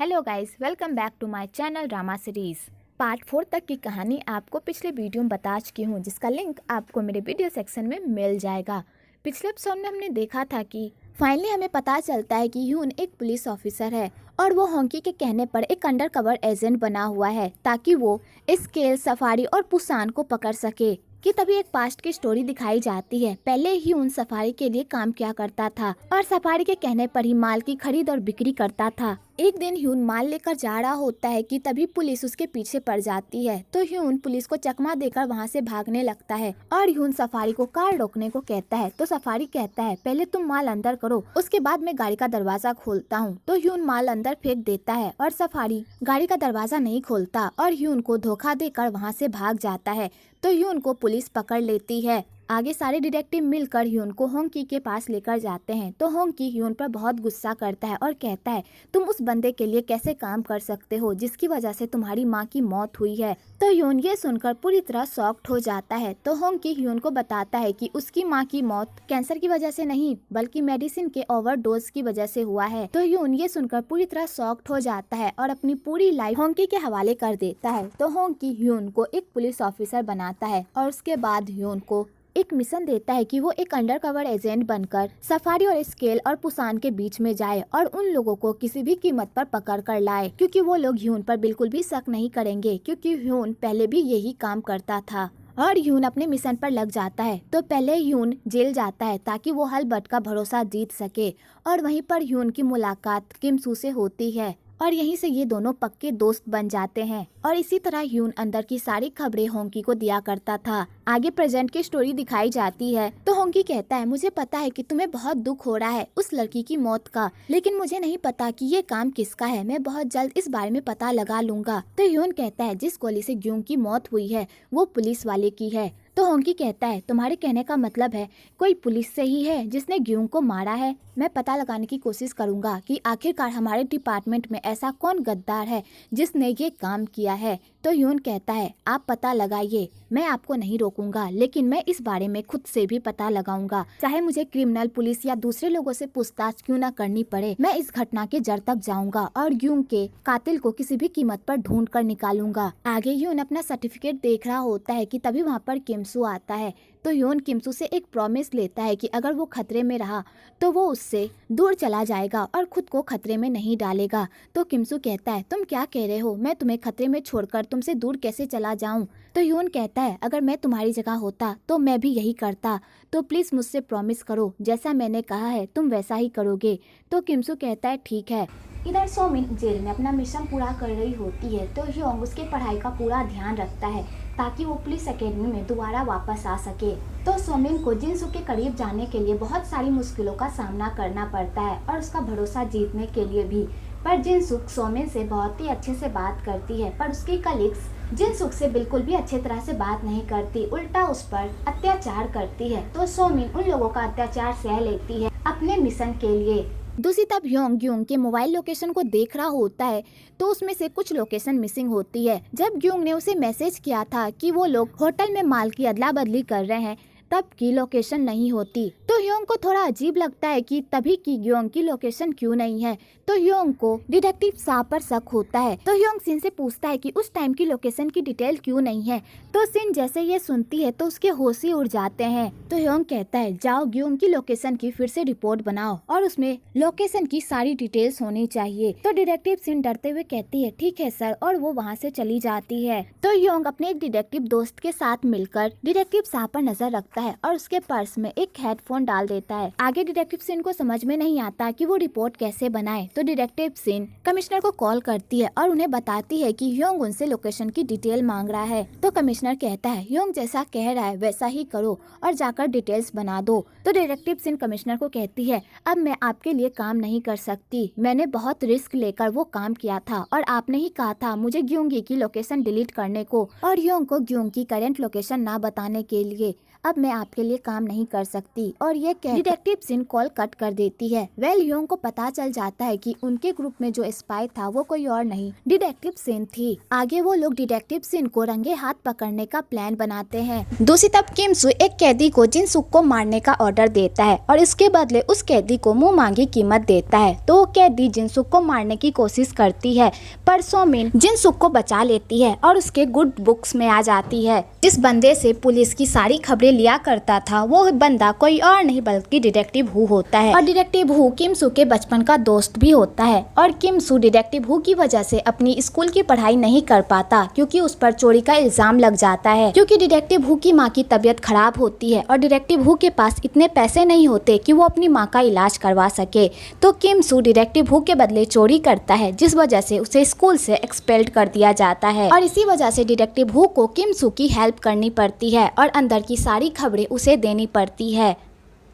Hello guys, welcome back to my channel drama series. Part 4 तक की कहानी आपको पिछले वीडियो में बता चुकी हूँ, जिसका लिंक आपको मेरे वीडियो सेक्शन में मिल जाएगा। पिछले एपिसोड में हमने देखा था कि फाइनली हमें पता चलता है कि ह्यून एक पुलिस ऑफिसर है और वो होंकी के कहने पर एक अंडरकवर एजेंट बना हुआ है ताकि वो स्केल, सफारी और पुसान को पकड़ सके। कि तभी एक पास्ट की स्टोरी दिखाई जाती है। पहले ह्यून सफारी के लिए काम किया करता था और सफारी के कहने पर ही माल की खरीद और बिक्री करता था। एक दिन ह्यून माल लेकर जा रहा होता है कि तभी पुलिस उसके पीछे पड़ जाती है। तो ह्यून पुलिस को चकमा देकर वहाँ से भागने लगता है और ह्यून सफारी को कार रोकने को कहता है। तो सफारी कहता है पहले तुम माल अंदर करो, उसके बाद मैं गाड़ी का दरवाजा खोलता हूँ। तो ह्यून माल अंदर फेंक देता है और सफारी गाड़ी का दरवाजा नहीं खोलता और ह्यून को धोखा देकर वहाँ से भाग जाता है। तो ह्यून को पुलिस पकड़ लेती है। आगे सारे डिटेक्टिव मिलकर ह्यून को होंकी के पास लेकर जाते हैं। तो होंकी ह्यून पर बहुत गुस्सा करता है और कहता है तुम उस बंदे के लिए कैसे काम कर सकते हो जिसकी वजह से तुम्हारी माँ की मौत हुई है। तो ह्यून ये सुनकर पूरी तरह शॉक्ड हो जाता है। तो होंकी ह्यून को बताता है कि उसकी माँ की मौत कैंसर की वजह से नहीं बल्कि मेडिसिन के ओवरडोज की वजह से हुआ है। तो ह्यून ये सुनकर पूरी तरह शॉक्ड हो जाता है और अपनी पूरी लाइफ होंकी के हवाले कर देता है। तो होंकी ह्यून को एक पुलिस ऑफिसर बनाता है और उसके बाद ह्यून को एक मिशन देता है कि वो एक अंडरकवर एजेंट बनकर सफारी और स्केल और पुसान के बीच में जाए और उन लोगों को किसी भी कीमत पर पकड़ कर लाए, क्योंकि वो लोग ह्यून पर बिल्कुल भी शक नहीं करेंगे, क्योंकि ह्यून पहले भी यही काम करता था। और ह्यून अपने मिशन पर लग जाता है। तो पहले ह्यून जेल जाता है ताकि वो हलबर्ट का भरोसा जीत सके और वहीं पर ह्यून की मुलाकात किम सू से होती है और यहीं से ये दोनों पक्के दोस्त बन जाते हैं। और इसी तरह ह्यून अंदर की सारी खबरें होंकी को दिया करता था। आगे प्रेजेंट की स्टोरी दिखाई जाती है। तो होंकी कहता है मुझे पता है कि तुम्हें बहुत दुख हो रहा है उस लड़की की मौत का, लेकिन मुझे नहीं पता कि ये काम किसका है। मैं बहुत जल्द इस बारे में पता लगा लूंगा। तो ह्यून कहता है जिस गोली से ग्यूंग की मौत हुई है वो पुलिस वाले की है। तो होंकी कहता है तुम्हारे कहने का मतलब है कोई पुलिस से ही है जिसने ग्यूंग को मारा है। मैं पता लगाने की कोशिश करूंगा कि आखिरकार हमारे डिपार्टमेंट में ऐसा कौन गद्दार है जिसने ये काम किया है। तो ह्यून कहता है आप पता लगाइए, मैं आपको नहीं रोकूंगा, लेकिन मैं इस बारे में खुद से भी पता लगाऊंगा, चाहे मुझे क्रिमिनल पुलिस या दूसरे लोगों से पूछताछ क्यों न करनी पड़े। मैं इस घटना के जड़ तक जाऊंगा और ग्यूंग के कातिल को किसी भी कीमत पर ढूंढ कर निकालूंगा। आगे ह्यून अपना सर्टिफिकेट देख रहा होता है कि तभी वहाँ पर किम सू आता है। तो ह्यून किम सू से एक प्रॉमिस लेता है कि अगर वो खतरे में रहा तो वो उससे दूर चला जाएगा और खुद को खतरे में नहीं डालेगा। तो किम सू कहता है तुम क्या कह रहे हो, मैं तुम्हें खतरे में छोड़कर तुमसे दूर कैसे चला जाऊं। तो ह्यून कहता है अगर मैं तुम्हारी जगह होता तो मैं भी यही करता, तो प्लीज मुझसे प्रॉमिस करो जैसा मैंने कहा है तुम वैसा ही करोगे। तो किम सू कहता है ठीक है। इधर सोमिन जेल में अपना मिशन पूरा कर रही होती है। तो ह्योंग उसके पढ़ाई का पूरा ध्यान रखता है ताकि वो पुलिस एकेडमी में दोबारा वापस आ सके। तो सोमिन को जिनसू के करीब जाने के लिए बहुत सारी मुश्किलों का सामना करना पड़ता है और उसका भरोसा जीतने के लिए भी। पर जिनसुक सोमिन से बहुत ही अच्छे से बात करती है, पर उसकी कलीग्स जिनसुक से बिल्कुल भी अच्छी तरह से बात नहीं करती, उल्टा उस पर अत्याचार करती है। तो सोमिन उन लोगों का अत्याचार सह लेती है अपने मिशन के लिए। दूसरी तरफ ह्योंग ग्यूंग के मोबाइल लोकेशन को देख रहा होता है तो उसमें से कुछ लोकेशन मिसिंग होती है। जब ग्यूंग ने उसे मैसेज किया था कि वो लोग होटल में माल की अदला बदली कर रहे हैं तब की लोकेशन नहीं होती। तो ह्योंग को थोड़ा अजीब लगता है कि तभी की ग्यूंग की लोकेशन क्यों नहीं है। तो ह्योंग को डिटेक्टिव साहब पर शक होता है। तो ह्योंग सिन से पूछता है कि उस टाइम की लोकेशन की डिटेल क्यों नहीं है। तो सिन जैसे ये सुनती है तो उसके होश ही उड़ जाते हैं। तो ह्योंग कहता है जाओ ग्यूंग की लोकेशन की फिर से रिपोर्ट बनाओ और उसमें लोकेशन की सारी डिटेल्स होनी चाहिए। तो डिटेक्टिव सिन डरते हुए कहती है ठीक है सर, और वो वहाँ से चली जाती है। तो ह्योंग अपने एक डिटेक्टिव दोस्त के साथ मिलकर डिटेक्टिव साहब पर नजर रखता है और उसके पर्स में एक हेडफोन डाल देता है। आगे डिटेक्टिव सिन को समझ में नहीं आता कि वो रिपोर्ट कैसे बनाए। तो डिटेक्टिव सिन कमिश्नर को कॉल करती है और उन्हें बताती है कि ह्योंग उनसे लोकेशन की डिटेल मांग रहा है। तो कमिश्नर कहता है ह्योंग जैसा कह रहा है वैसा ही करो और जाकर डिटेल्स बना दो। तो डिटेक्टिव सिन कमिश्नर को कहती है अब मैं आपके लिए काम नहीं कर सकती, मैंने बहुत रिस्क लेकर वो काम किया था और आपने ही कहा था मुझे ग्यूंगी की लोकेशन डिलीट करने को और ह्योंग को ग्यूंग की करंट लोकेशन ना बताने के लिए। अब मैं आपके लिए काम नहीं कर सकती। और ये कह डिटेक्टिव सिन कॉल कट कर देती है। वेल ह्योंग को पता चल जाता है कि उनके ग्रुप में जो स्पाई था वो कोई और नहीं डिटेक्टिव सिन थी। आगे वो लोग डिटेक्टिव सिन को रंगे हाथ पकड़ने का प्लान बनाते हैं। दूसरी तरफ किम सू एक कैदी को जिन सुक को मारने का ऑर्डर देता है और इसके बदले उस कैदी को मुंह मांगी कीमत देता है। तो वो कैदी जिन सुक को मारने की कोशिश करती है, पर सोमिन जिन सुक को बचा लेती है और उसके गुड बुक्स में आ जाती है। जिस बंदे से पुलिस की सारी खबरें लिया करता था वो बंदा कोई और नहीं बल्कि डिटेक्टिव हु होता है। और डिटेक्टिव हु किम सू के बचपन का दोस्त भी होता है। और किम सू डिटेक्टिव हु की वजह से अपनी स्कूल की पढ़ाई नहीं कर पाता क्योंकि उस पर चोरी का इल्जाम लग जाता है। क्योंकि डिटेक्टिव हु की माँ की तबीयत खराब होती है और डिटेक्टिव हु के पास इतने पैसे नहीं होते कि वो अपनी माँ का इलाज करवा सके। तो किम सू डिटेक्टिव हु के बदले चोरी करता है, जिस वजह से उसे स्कूल से एक्सपेल्ड कर दिया जाता है। और इसी वजह से डिटेक्टिव हु को किम सू की हेल्प करनी पड़ती है और अंदर की सारी खबरें उसे देनी पड़ती है।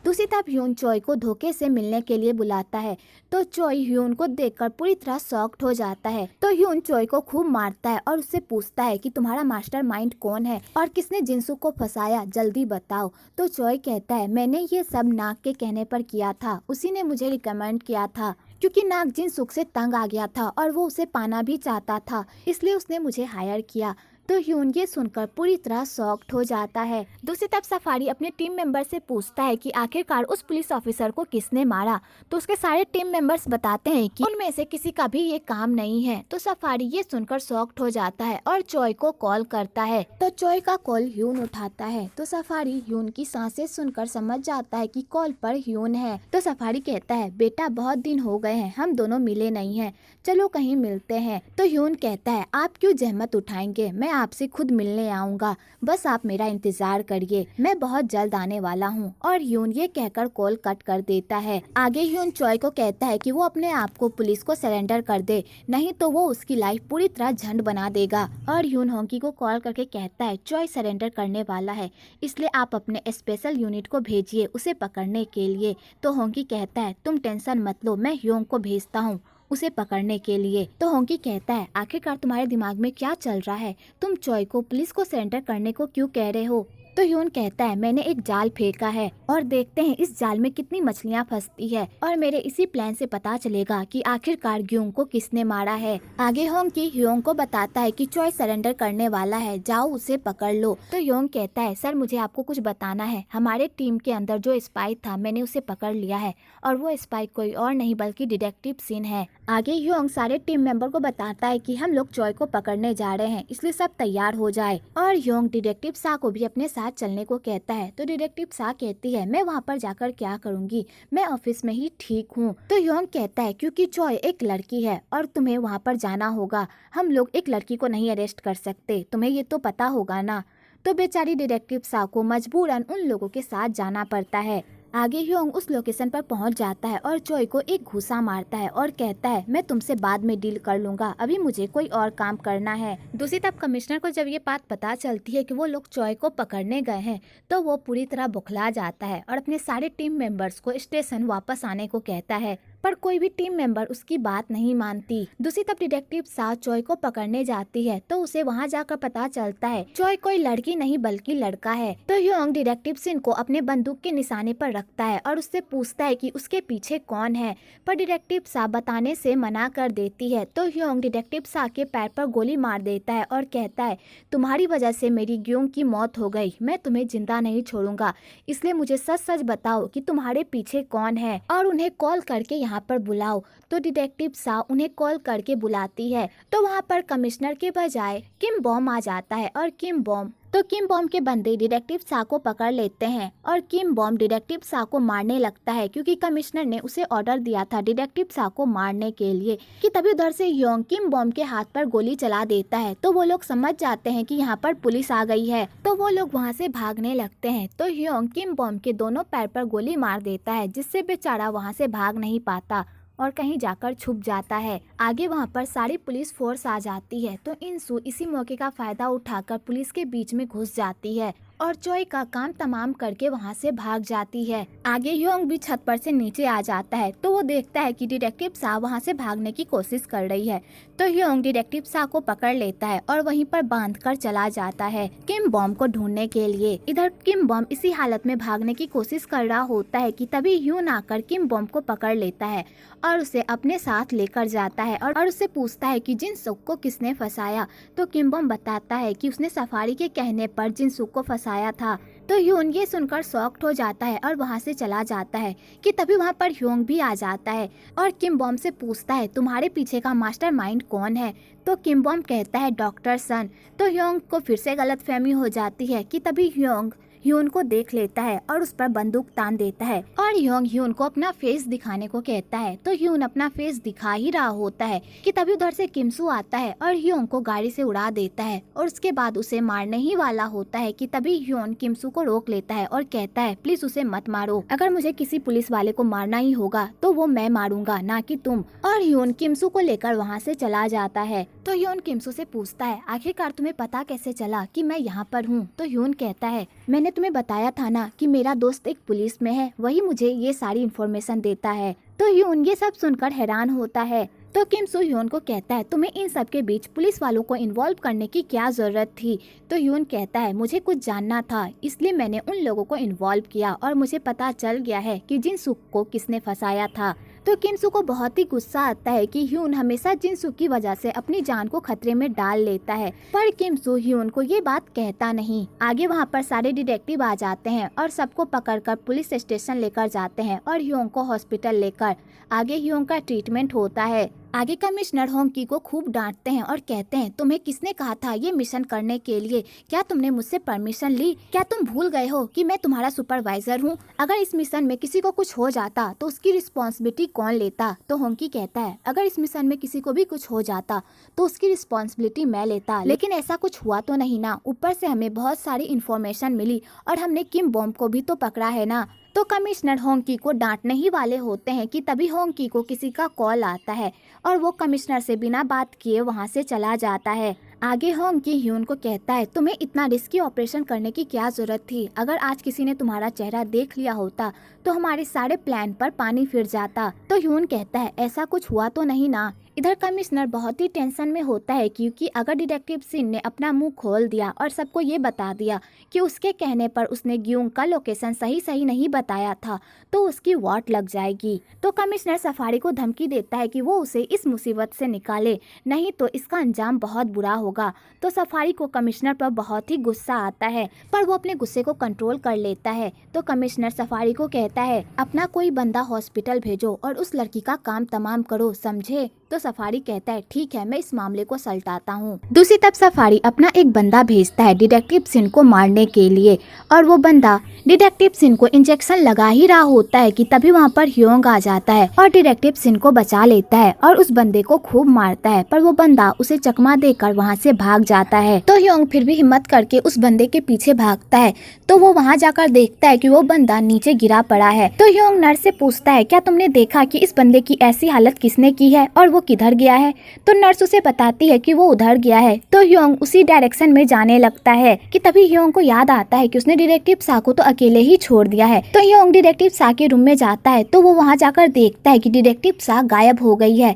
दूसरी तरफ ह्यून चोय को धोखे से मिलने के लिए बुलाता है। तो चोय ह्यून को देखकर पूरी तरह शॉक्ड हो जाता है। तो ह्यून चोय को खूब मारता है और उससे पूछता है कि तुम्हारा मास्टरमाइंड कौन है और किसने जिनसू को फंसाया, जल्दी बताओ। तो चोय कहता है मैंने ये सब नाग के कहने पर किया था, उसी ने मुझे रिकमेंड किया था क्योंकि नाग जिनसुक से तंग आ गया था और वो उसे पाना भी चाहता था, इसलिए उसने मुझे हायर किया। तो ह्यून ये सुनकर पूरी तरह शॉक्ड हो जाता है। दूसरी तरफ सफारी अपने टीम मेंबर से पूछता है कि आखिरकार उस पुलिस ऑफिसर को किसने मारा। तो उसके सारे टीम मेंबर्स बताते हैं कि उनमें से किसी का भी ये काम नहीं है। तो सफारी ये सुनकर शॉक्ड हो जाता है और चोय को कॉल करता है। तो चोय का कॉल ह्यून उठाता है। तो सफारी ह्यून की सांसें सुनकर समझ जाता है कि कॉल पर ह्यून है। तो सफारी कहता है बेटा बहुत दिन हो गए हैं, हम दोनों मिले नहीं हैं, चलो कहीं मिलते हैं। तो ह्यून कहता है आप क्यों जहमत उठाएंगे, मैं आपसे खुद मिलने आऊंगा, बस आप मेरा इंतजार करिए, मैं बहुत जल्द आने वाला हूँ। और ह्यून ये कहकर कॉल कट कर देता है। आगे ह्यून चोय को कहता है कि वो अपने आप को पुलिस को सरेंडर कर दे, नहीं तो वो उसकी लाइफ पूरी तरह झंड बना देगा। और ह्यून होंकी को कॉल करके कहता है चोय सरेंडर करने वाला है, इसलिए आप अपने स्पेशल यूनिट को भेजिए उसे पकड़ने के लिए। तो होंकी कहता है तुम टेंशन मत लो, मैं ह्यून को भेजता हूँ उसे पकड़ने के लिए। तो होंकी कहता है आखिरकार तुम्हारे दिमाग में क्या चल रहा है, तुम चोय को पुलिस को सरेंडर करने को क्यों कह रहे हो। तो ह्यून कहता है मैंने एक जाल फेंका है और देखते हैं इस जाल में कितनी मछलियाँ फंसती है और मेरे इसी प्लान से पता चलेगा कि आखिरकार ग्यूंग को किसने मारा है। आगे होंकी ह्यून को बताता है कि चोय सरेंडर करने वाला है, जाओ उसे पकड़ लो। तो ह्यून कहता है सर मुझे आपको कुछ बताना है, हमारे टीम के अंदर जो स्पाई था मैंने उसे पकड़ लिया है और वो स्पाई कोई और नहीं बल्कि डिटेक्टिव सिन है। आगे ह्यून सारे टीम मेंबर को बताता है कि हम लोग चोय को पकड़ने जा रहे हैं, इसलिए सब तैयार हो जाए। और ह्यून डिटेक्टिव सा को भी अपने साथ चलने को कहता है। तो डिटेक्टिव सा कहती है मैं वहाँ पर जाकर क्या करूँगी, मैं ऑफिस में ही ठीक हूँ। तो ह्यून कहता है क्योंकि चोय एक लड़की है और तुम्हें वहाँ पर जाना होगा, हम लोग एक लड़की को नहीं अरेस्ट कर सकते, तुम्हें ये तो पता होगा ना। तो बेचारी डिटेक्टिव सा को मजबूरन उन लोगों के साथ जाना पड़ता है। आगे ह्योंग उस लोकेशन पर पहुंच जाता है और चोय को एक घूसा मारता है और कहता है मैं तुमसे बाद में डील कर लूंगा, अभी मुझे कोई और काम करना है। दूसरी तरफ कमिश्नर को जब ये बात पता चलती है कि वो लोग चोय को पकड़ने गए हैं तो वो पूरी तरह बौखला जाता है और अपने सारे टीम मेंबर्स को स्टेशन वापस आने को कहता है, पर कोई भी टीम मेंबर उसकी बात नहीं मानती। दूसरी तरफ डिटेक्टिव सा चोय को पकड़ने जाती है तो उसे वहाँ जाकर पता चलता है चोय कोई लड़की नहीं बल्कि लड़का है। तो ह्योंग डिटेक्टिव सिन को अपने बंदूक के निशाने पर रखता है और उससे पूछता है कि उसके पीछे कौन है, पर डिटेक्टिव सा बताने से मना कर देती है। तो ह्योंग डिटेक्टिव सा के पैर पर गोली मार देता है और कहता है तुम्हारी वजह से मेरी ग्यूंग की मौत हो गई, मैं तुम्हें जिंदा नहीं छोड़ूंगा, इसलिए मुझे सच सच बताओ कि तुम्हारे पीछे कौन है और उन्हें कॉल करके यहाँ पर बुलाओ। तो डिटेक्टिव सा उन्हें कॉल करके बुलाती है तो वहाँ पर कमिश्नर के बजाय किम बॉम आ जाता है और किम बॉम के बंदे डिटेक्टिव सा को पकड़ लेते हैं और किम बॉम डिटेक्टिव सा को मारने लगता है क्योंकि कमिश्नर ने उसे ऑर्डर दिया था डिटेक्टिव सा को मारने के लिए। कि तभी उधर से ह्योंग किम बॉम के हाथ पर गोली चला देता है तो वो लोग समझ जाते हैं कि यहाँ पर पुलिस आ गई है, तो वो लोग वहाँ से भागने लगते हैं। तो ह्योंग किम बॉम के दोनों पैर पर गोली मार देता है जिससे बेचारा वहाँ से भाग नहीं पाता और कहीं जाकर छुप जाता है। आगे वहाँ पर सारी पुलिस फोर्स आ जाती है तो इंसू इसी मौके का फायदा उठाकर पुलिस के बीच में घुस जाती है और चोई का काम तमाम करके वहाँ से भाग जाती है। आगे ह्योंग भी छत पर से नीचे आ जाता है तो वो देखता है कि डिटेक्टिव सा वहाँ से भागने की कोशिश कर रही है। तो ह्योंग डिटेक्टिव सा को पकड़ लेता है और वहीं पर बांध कर चला जाता है किम बॉम्ब को ढूंढने के लिए। इधर किम बॉम्ब इसी हालत में भागने की कोशिश कर रहा होता है कि तभी ह्यून आकर किम बॉम्ब को पकड़ लेता है और उसे अपने साथ लेकर जाता है और उससे पूछता है कि जिनसुक को किसने फंसाया। तो किम बॉम्ब बताता है कि उसने सफारी के कहने पर जिनसुक को फंसाया था। तो ह्यून ये सुनकर शॉक्ड हो जाता है और वहाँ से चला जाता है कि तभी वहाँ पर ह्योंग भी आ जाता है और किम बॉम्ब से पूछता है तुम्हारे पीछे का मास्टरमाइंड कौन है। तो किम बॉम्ब कहता है डॉक्टर सन। तो ह्योंग को फिर से गलतफहमी हो जाती है कि तभी ह्योंग ह्यून को देख लेता है और उस पर बंदूक तान देता है और ह्योंग ह्यून को अपना फेस दिखाने को कहता है। तो ह्यून अपना फेस दिखा ही रहा होता है कि तभी उधर से किमसू आता है और ह्योंग को गाड़ी से उड़ा देता है और उसके बाद उसे मारने ही वाला होता है कि तभी ह्योन किमसू को रोक लेता है और कहता है प्लीज उसे मत मारो, अगर मुझे किसी पुलिस वाले को मारना ही होगा तो वो मैं मारूंगा ना कि तुम। और ह्योन किमसू को लेकर वहाँ से चला जाता है। तो ह्योन किमसू से पूछता है आखिरकार तुम्हें पता कैसे चला कि मैं यहाँ पर हूँ। तो ह्योन कहता है मैंने तुम्हें बताया था ना कि मेरा दोस्त एक पुलिस में है, वही मुझे ये सारी इन्फॉर्मेशन देता है। तो ह्योन ये सब सुनकर हैरान होता है। तो किमसू ह्योन को कहता है तुम्हें इन सब के बीच पुलिस वालों को इन्वॉल्व करने की क्या जरूरत थी। तो ह्योन कहता है मुझे कुछ जानना था इसलिए मैंने उन लोगों को इन्वॉल्व किया और मुझे पता चल गया है कि जिनसुक को किसने फंसाया था। तो किमसू को बहुत ही गुस्सा आता है कि ह्यून हमेशा जिनसुक की वजह से अपनी जान को खतरे में डाल लेता है, पर किमसू ह्यून को ये बात कहता नहीं। आगे वहाँ पर सारे डिटेक्टिव आ जाते हैं और सबको पकड़कर पुलिस स्टेशन लेकर जाते हैं और ह्योंग को हॉस्पिटल लेकर आगे ह्योंग का ट्रीटमेंट होता है। आगे कमिश्नर होंकी को खूब डांटते हैं और कहते हैं तुम्हें किसने कहा था ये मिशन करने के लिए, क्या तुमने मुझसे परमिशन ली, क्या तुम भूल गए हो कि मैं तुम्हारा सुपरवाइजर हूँ, अगर इस मिशन में किसी को कुछ हो जाता तो उसकी रिस्पॉन्सिबिलिटी कौन लेता। तो होंकी कहता है अगर इस मिशन में किसी को भी कुछ हो जाता तो उसकी रिस्पॉन्सिबिलिटी मैं लेता, लेकिन ऐसा कुछ हुआ तो नहीं ना, ऊपर से हमें बहुत सारी इन्फॉर्मेशन मिली और हमने किम बॉम्ब को भी तो पकड़ा है ना। तो कमिश्नर होंकी को डांटने ही वाले होते हैं कि तभी होंकी को किसी का कॉल आता है और वो कमिश्नर से बिना बात किए वहाँ से चला जाता है। आगे होंकी ह्यून को कहता है तुम्हें इतना रिस्की ऑपरेशन करने की क्या जरूरत थी, अगर आज किसी ने तुम्हारा चेहरा देख लिया होता तो हमारे सारे प्लान पर पानी फिर जाता। तो ह्यून कहता है ऐसा कुछ हुआ तो नहीं ना। इधर कमिश्नर बहुत ही टेंशन में होता है क्योंकि अगर डिटेक्टिव सिन ने अपना मुंह खोल दिया और सबको ये बता दिया कि उसके कहने पर उसने ग्यूंग का लोकेशन सही नहीं बताया था तो उसकी वाट लग जाएगी। तो कमिश्नर सफारी को धमकी देता है कि वो उसे इस मुसीबत से निकाले, नहीं तो इसका अंजाम बहुत बुरा होगा। तो सफारी को कमिश्नर पर बहुत ही गुस्सा आता है पर वो अपने गुस्से को कंट्रोल कर लेता है। तो कमिश्नर सफारी को कहता है अपना कोई बंदा हॉस्पिटल भेजो और उस लड़की का काम तमाम करो, समझे। तो सफारी कहता है ठीक है, मैं इस मामले को सलटाता हूँ। दूसरी तरफ सफारी अपना एक बंदा भेजता है डिटेक्टिव सिन को मारने के लिए और वो बंदा डिटेक्टिव सिन को इंजेक्शन लगा ही रहा होता है कि तभी वहाँ पर ह्योंग आ जाता है और डिटेक्टिव सिन को बचा लेता है और उस बंदे को खूब मारता है, पर वो बंदा उसे चकमा देकर वहाँ से भाग जाता है। तो ह्योंग फिर भी हिम्मत करके उस बंदे के पीछे भागता है तो वो वहाँ जाकर देखता है कि वो बंदा नीचे गिरा पड़ा है। तो ह्योंग नर्स से पूछता है क्या तुमने देखा कि इस बंदे की ऐसी हालत किसने की है और वो किधर गया है। तो नर्स उसे बताती है कि वो उधर गया है। तो ह्योंग उसी डायरेक्शन में जाने लगता है कि तभी ह्योंग को याद आता है कि उसने डिटेक्टिव सा को तो अकेले ही छोड़ दिया है। तो ह्योंग डिटेक्टिव सा के रूम में जाता है तो वो वहाँ जाकर देखता है कि डिटेक्टिव सा गायब हो गई है।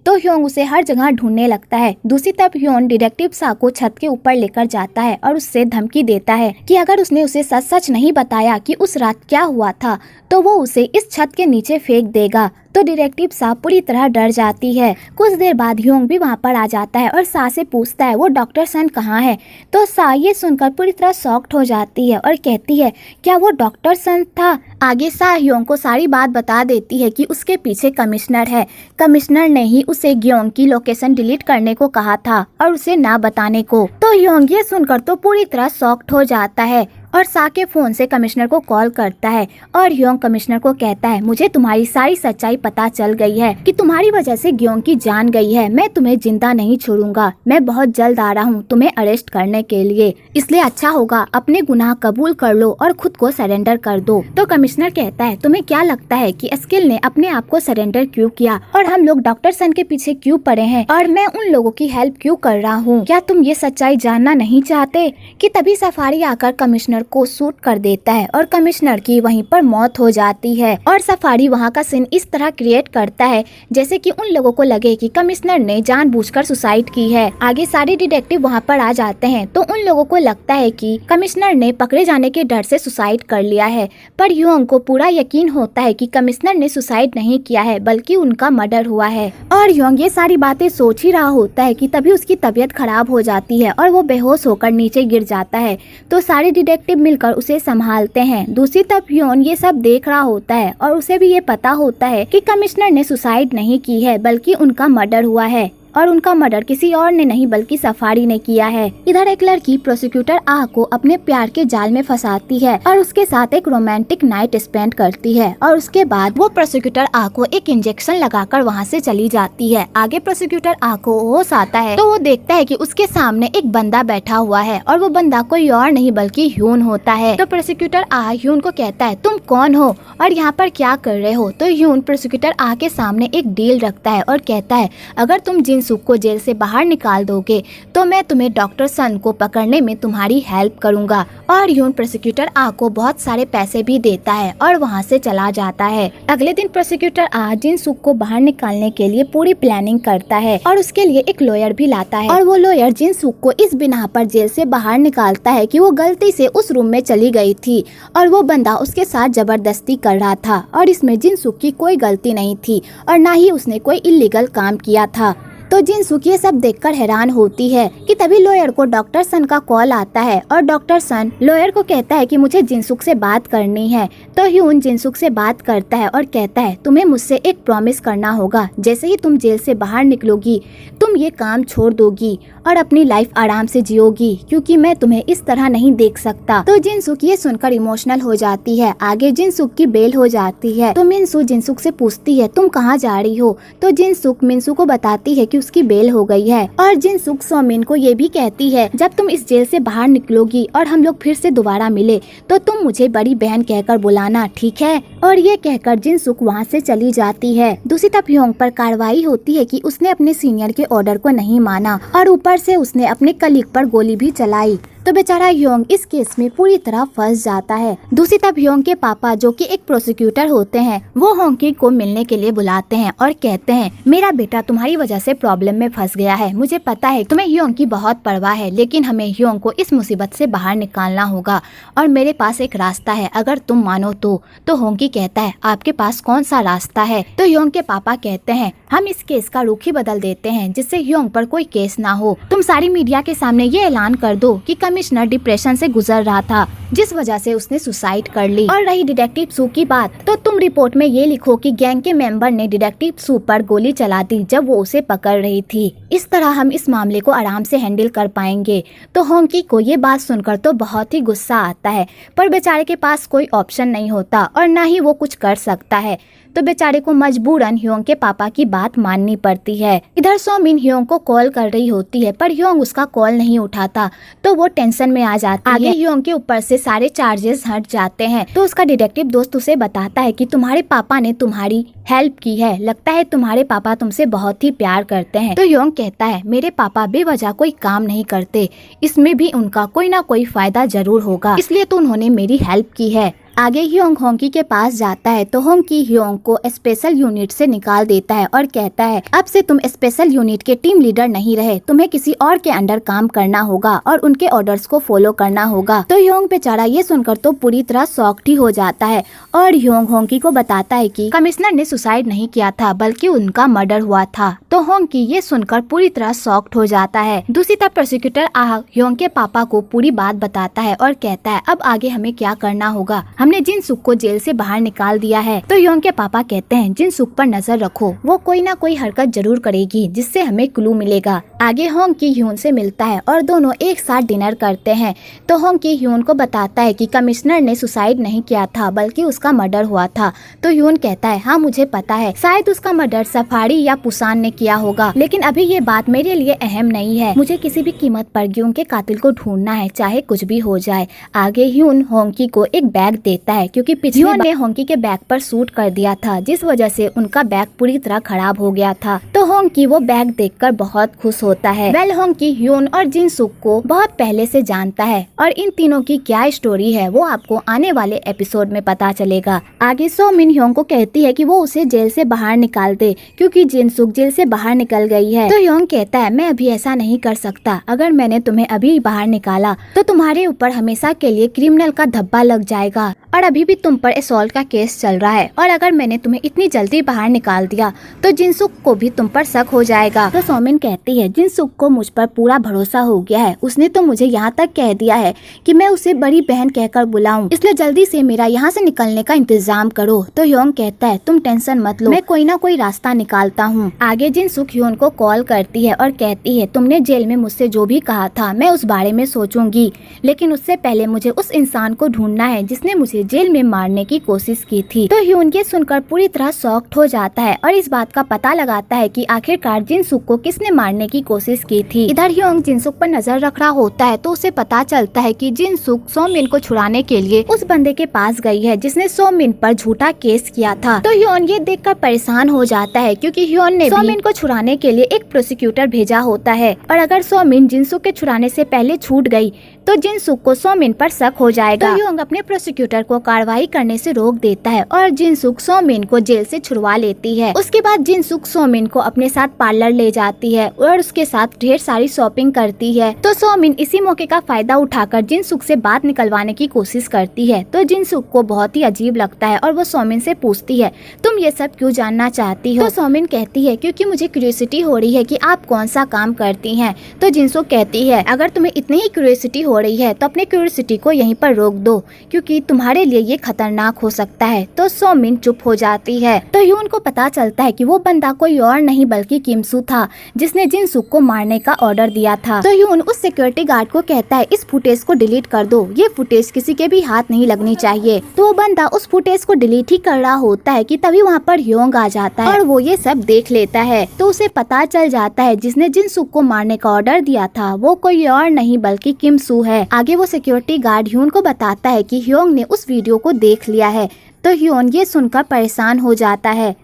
तो ह्योंग उसे हर जगह ढूंढने लगता है। दूसरी तरफ ह्योंग डिटेक्टिव सा को छत के ऊपर लेकर जाता है और उससे धमकी देता है कि अगर उसने उसे सच नहीं बताया कि उस रात क्या हुआ था तो वो उसे इस छत के नीचे फेंक देगा। तो डिटेक्टिव सा पूरी तरह डर जाती है। कुछ देर बाद ह्योंग भी वहाँ पर आ जाता है और सा से पूछता है वो डॉक्टर सन कहाँ है। तो सा ये सुनकर पूरी तरह शॉक्ड हो जाती है और कहती है क्या वो डॉक्टर सन था। आगे सा ह्योंग को सारी बात बता देती है कि उसके पीछे कमिश्नर है, कमिश्नर ने ही उसे ग्योंग की लोकेशन डिलीट करने को कहा था और उसे ना बताने को। तो ह्योंग ये सुनकर तो पूरी तरह शॉक्ड हो जाता है और सा के फोन से कमिश्नर को कॉल करता है और ह्योंग कमिश्नर को कहता है मुझे तुम्हारी सारी सच्चाई पता चल गई है कि तुम्हारी वजह से ग्योंग की जान गई है, मैं तुम्हें जिंदा नहीं छोड़ूंगा, मैं बहुत जल्द आ रहा हूँ तुम्हें अरेस्ट करने के लिए, इसलिए अच्छा होगा अपने गुनाह कबूल कर लो और खुद को सरेंडर कर दो। तो कमिश्नर कहता है तुम्हें क्या लगता है कि स्किल ने अपने आप को सरेंडर क्यों किया और हम लोग डॉक्टर सन के पीछे क्यों पड़े हैं और मैं उन लोगों की हेल्प क्यों कर रहा हूँ, क्या तुम ये सच्चाई जानना नहीं चाहते। कि तभी सफारी आकर कमिश्नर को शूट कर देता है और कमिश्नर की वहीं पर मौत हो जाती है। और सफारी वहाँ का सीन इस तरह क्रिएट करता है जैसे कि उन लोगों को लगे कि कमिश्नर ने जानबूझकर सुसाइड की है। आगे सारे डिटेक्टिव वहाँ पर आ जाते हैं तो उन लोगों को लगता है कि कमिश्नर ने पकड़े जाने के डर से सुसाइड कर लिया है, पर ह्योंग को पूरा यकीन होता है कि कमिश्नर ने सुसाइड नहीं किया है बल्कि उनका मर्डर हुआ है। और ह्योंग ये सारी बातें सोच ही रहा होता है कि तभी उसकी तबीयत खराब हो जाती है और वो बेहोश होकर नीचे गिर जाता है। तो सारे डिटेक्टिव मिलकर उसे संभालते हैं। दूसरी तरफ ह्योंग ये सब देख रहा होता है और उसे भी ये पता होता है कि कमिश्नर ने सुसाइड नहीं की है बल्कि उनका मर्डर हुआ है, और उनका मर्डर किसी और ने नहीं बल्कि सफारी ने किया है। इधर एक लड़की प्रोसिक्यूटर आह को अपने प्यार के जाल में फंसाती है और उसके साथ एक रोमांटिक नाइट स्पेंड करती है और उसके बाद वो प्रोसिक्यूटर आह को एक इंजेक्शन लगाकर वहाँ से चली जाती है। आगे प्रोसिक्यूटर आह को होश आता है तो वो देखता है कि उसके सामने एक बंदा बैठा हुआ है और वो बंदा कोई और नहीं बल्कि ह्यून होता है। तो प्रोसिक्यूटर आह ह्यून को कहता है तुम कौन हो और यहाँ पर क्या कर रहे हो। तो ह्यून प्रोसिक्यूटर आह के सामने एक डील रखता है और कहता है अगर तुम जिनसुक को जेल से बाहर निकाल दोगे तो मैं तुम्हें डॉक्टर सन को पकड़ने में तुम्हारी हेल्प करूंगा। और ह्यून प्रोसिक्यूटर आह को बहुत सारे पैसे भी देता है और वहाँ से चला जाता है। अगले दिन प्रोसिक्यूटर आह जिनसुक को बाहर निकालने के लिए पूरी प्लानिंग करता है और उसके लिए एक लॉयर भी लाता है। और वो लॉयर जिनसुक को इस बिना पर जेल से बाहर निकालता है कि वो गलती से उस रूम में चली गई थी और वो बंदा उसके साथ जबरदस्ती कर रहा था और इसमें जिनसुक की कोई गलती नहीं थी और न ही उसने कोई इलीगल काम किया था। तो जिनसुक ये सब देखकर हैरान होती है कि तभी लॉयर को डॉक्टर सन का कॉल आता है और डॉक्टर सन लॉयर को कहता है कि मुझे जिनसुक से बात करनी है। तो ह्यून जिनसुक से बात करता है और कहता है तुम्हें मुझसे एक प्रॉमिस करना होगा, जैसे ही तुम जेल से बाहर निकलोगी तुम ये काम छोड़ दोगी और अपनी लाइफ आराम से जियोगी, क्योंकि मैं तुम्हें इस तरह नहीं देख सकता। तो जिनसुक ये सुनकर इमोशनल हो जाती है। आगे जिनसुक की बेल हो जाती है तो मिनसू जिनसुक से पूछती है तुम कहाँ जा रही हो। तो जिनसुक मिनसू को बताती है कि उसकी बेल हो गई है और जिनसुक सोमिन को ये भी कहती है जब तुम इस जेल से बाहर निकलोगी और हम लोग फिर से दोबारा मिले तो तुम मुझे बड़ी बहन कहकर बुलाना, ठीक है। और ये कहकर जिनसुक वहाँ से चली जाती है। दूसरी तरफ ह्योंग पर कार्रवाई होती है कि उसने अपने सीनियर के ऑर्डर को नहीं माना और ऊपर से उसने अपने कलीग पर गोली भी चलाई। तो बेचारा ह्योंग इस केस में पूरी तरह फंस जाता है। दूसरी तरफ ह्योंग के पापा जो कि एक प्रोसिक्यूटर होते हैं वो होंकी को मिलने के लिए बुलाते हैं और कहते हैं मेरा बेटा तुम्हारी वजह से प्रॉब्लम में फंस गया है। मुझे पता है तुम्हें ह्योंग की बहुत परवाह है, लेकिन हमें ह्योंग को इस मुसीबत से बाहर निकालना होगा और मेरे पास एक रास्ता है अगर तुम मानो तो होंकी कहता है आपके पास कौन सा रास्ता है। तो ह्योंग के पापा कहते हैं हम इस केस का रुख ही बदल देते हैं जिससे ह्योंग पर कोई केस ना हो। तुम सारी मीडिया के सामने ये ऐलान कर दो कि कमिश्नर डिप्रेशन से गुजर रहा था जिस वजह से उसने सुसाइड कर ली। और रही डिटेक्टिव सू की बात तो तुम रिपोर्ट में ये लिखो कि गैंग के मेंबर ने डिटेक्टिव सू पर गोली चला दी जब वो उसे पकड़ रही थी। इस तरह हम इस मामले को आराम से हैंडल कर पाएंगे। तो होंकी को ये बात सुनकर तो बहुत ही गुस्सा आता है, पर बेचारे के पास कोई ऑप्शन नहीं होता और न ही वो कुछ कर सकता है। तो बेचारे को मजबूरन ह्योंग के पापा की बात माननी पड़ती है। इधर सोमिन ह्योंग को कॉल कर रही होती है पर ह्योंग उसका कॉल नहीं उठाता तो वो टेंशन में आ जाती है। आगे ह्योंग के ऊपर से सारे चार्जेस हट जाते हैं। तो उसका डिटेक्टिव दोस्त उसे बताता है कि तुम्हारे पापा ने तुम्हारी हेल्प की है, लगता है तुम्हारे पापा तुमसे बहुत ही प्यार करते हैं। तो ह्योंग कहता है मेरे पापा बेवजह कोई काम नहीं करते, इसमें भी उनका कोई ना कोई फायदा जरूर होगा, इसलिए तो उन्होंने मेरी हेल्प की है। आगे ह्योंग होंकी के पास जाता है तो होंकी ह्योंग को स्पेशल यूनिट से निकाल देता है और कहता है अब से तुम स्पेशल यूनिट के टीम लीडर नहीं रहे, तुम्हें किसी और के अंडर काम करना होगा और उनके ऑर्डर्स को फॉलो करना होगा। तो ह्योंग बेचारा ये सुनकर तो पूरी तरह शॉक्ड ही हो जाता है और ह्योंग होंकी को बताता है कि कमिश्नर ने सुसाइड नहीं किया था बल्कि उनका मर्डर हुआ था। तो होंकी ये सुनकर पूरी तरह शॉक्ड हो जाता है। दूसरी तरफ प्रोसिक्यूटर आह ह्योंग के पापा को पूरी बात बताता है और कहता है अब आगे हमें क्या करना होगा, हमने जिनसुक को जेल से बाहर निकाल दिया है। तो ह्योंग के पापा कहते हैं जिनसुक पर नजर रखो, वो कोई ना कोई हरकत जरूर करेगी जिससे हमें क्लू मिलेगा। आगे होंकी ह्यून से मिलता है और दोनों एक साथ डिनर करते हैं। तो होंकी ह्यून को बताता है कि कमिश्नर ने सुसाइड नहीं किया था बल्कि उसका मर्डर हुआ था। तो ह्यून कहता है हाँ मुझे पता है, शायद उसका मर्डर सफारी या पुसान ने किया होगा, लेकिन अभी ये बात मेरे लिए अहम नहीं है, मुझे किसी भी कीमत पर ग्यूंग के कातिल को ढूंढना है चाहे कुछ भी हो जाए। आगे ह्यून होंकी को एक बैग देता है क्योंकि पिछली बार ने होंकी के बैग पर शूट कर दिया था, जिस वजह से उनका बैग पूरी तरह खराब हो गया था। तो होंकी वो बैग देखकर बहुत खुश होता है। वेल होंकी ह्योन और जिनसुक को बहुत पहले से जानता है और इन तीनों की क्या स्टोरी है वो आपको आने वाले एपिसोड में पता चलेगा। आगे सो मिन ह्योन को कहती है कि वो उसे जेल से बाहर निकाल दे क्योंकि जिनसुक जेल से बाहर निकल गई है। तो ह्योन कहता है मैं अभी ऐसा नहीं कर सकता, अगर मैंने तुम्हें अभी बाहर निकाला तो तुम्हारे ऊपर हमेशा के लिए क्रिमिनल का धब्बा लग जाएगा और अभी भी तुम पर असॉल्ट का केस चल रहा है, और अगर मैंने तुम्हें इतनी जल्दी बाहर निकाल दिया तो जिनसुक को भी तुम पर शक हो जाएगा। तो सोमिन कहती है जिनसुक को मुझ पर पूरा भरोसा हो गया है, उसने तो मुझे यहाँ तक कह दिया है कि मैं उसे बड़ी बहन कहकर बुलाऊं, इसलिए जल्दी से मेरा यहाँ से निकलने का इंतजाम करो। तो ह्योन कहता है तुम टेंशन मत लो, मैं कोई ना कोई रास्ता निकालता हूँ। आगे जिनसुक ह्योन को कॉल करती है और कहती है तुमने जेल में मुझसे जो भी कहा था मैं उस बारे में सोचूंगी, लेकिन उससे पहले मुझे उस इंसान को ढूंढना है जिसने मुझे जेल में मारने की कोशिश की थी। तो ह्योन ये सुनकर पूरी तरह शॉक्ड हो जाता है और इस बात का पता लगाता है कि आखिरकार जिनसुक को किसने मारने की कोशिश की थी। इधर ह्योन जिनसुक पर नजर रख रहा होता है तो उसे पता चलता है कि जिनसुक सो मिन को छुड़ाने के लिए उस बंदे के पास गई है जिसने सो मिन पर झूठा केस किया था। तो ह्योन ये देखकर परेशान हो जाता है क्योंकि ह्योन ने सो मिन को छुड़ाने के लिए एक प्रोसिक्यूटर भेजा होता है, और अगर सो मिन जिनसुक के छुड़ाने से पहले छूट गई तो जिनसुक को सो मिन पर शक हो जाएगा। तो ह्योन अपने प्रोसिक्यूटर को कार्रवाई करने से रोक देता है और जिनसुक सो मिन को जेल से छुड़वा लेती है। उसके बाद जिनसुक सो मिन को अपने साथ पार्लर ले जाती है और उसके साथ ढेर सारी शॉपिंग करती है। तो सो मिन इसी मौके का फायदा उठाकर जिनसुक से बात निकलवाने की कोशिश करती है। तो जिनसुक को बहुत ही अजीब लगता है और वो सो मिन से पूछती है तुम ये सब क्यों जानना चाहती हो। तो सो मिन कहती है क्योंकि मुझे क्यूरियोसिटी हो रही है कि आप कौन सा काम करती हैं। तो जिनसुक कहती है अगर तुम्हें इतनी ही क्यूरियोसिटी हो रही है तो अपने क्यूरियोसिटी को यहीं पर रोक दो क्योंकि तुम्हारे लिए ये खतरनाक हो सकता है। तो सो मिन चुप हो जाती है। तो ह्योन को पता चलता है कि वो बंदा कोई और नहीं बल्कि किम सू था जिसने जिनसुक को मारने का ऑर्डर दिया था। तो ह्योन उस सिक्योरिटी गार्ड को कहता है इस फुटेज को डिलीट कर दो, ये फुटेज किसी के भी हाथ नहीं लगनी चाहिए। तो वो बंदा उस फुटेज को डिलीट ही कर रहा होता है कि तभी वहाँ पर ह्योंग आ जाता है और वो ये सब देख लेता है। तो उसे पता चल जाता है जिसने जिनसुक को मारने का ऑर्डर दिया था वो कोई और नहीं बल्कि किम सू है। आगे वो सिक्योरिटी गार्ड ह्योन को बताता है कि ह्योंग ने उस वीडियो को देख लिया है। तो ह्योन ये सुनकर परेशान हो जाता है।